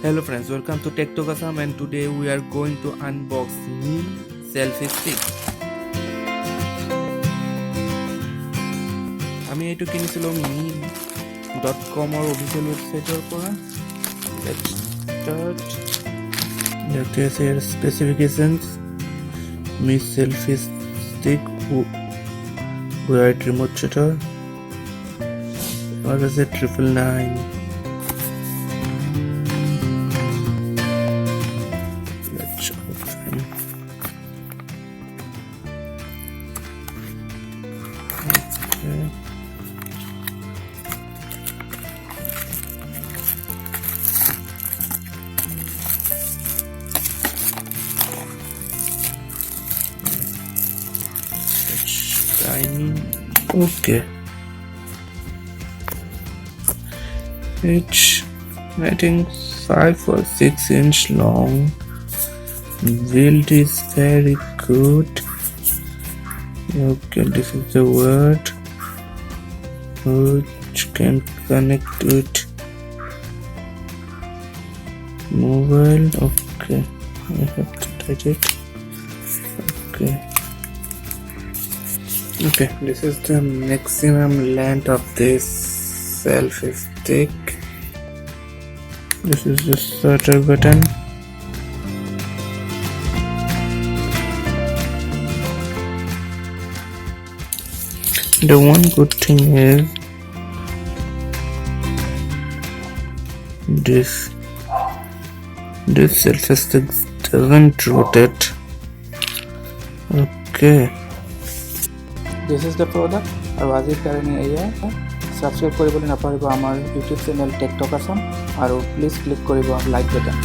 Hello friends, welcome to Tech Talk Assam, and today we are going to unbox new selfie stick. আমি এইটো কিনিছিলোঁ meme.com official ৱেবছাইটৰ পৰা। Let's start. ইয়াতে আছে ইয়াৰ specifications. Mi selfie stick wired remote shutter. What is it? 999. Tiny. Okay. It's I think 5 or 6 inch long. Build is very good. Okay, this is the word which can connect with mobile. Okay, I have to touch it. Okay, this is the maximum length of this selfie stick. This is the shutter button. The one good thing is this selfie stick doesn't rotate. Okay, this is the product আৰু আজিৰ কাৰণে এয়া subscribe কৰিবলৈ নাপাহৰিব আমাৰ YouTube channel take টক আসাম আৰু please click কৰিব like button.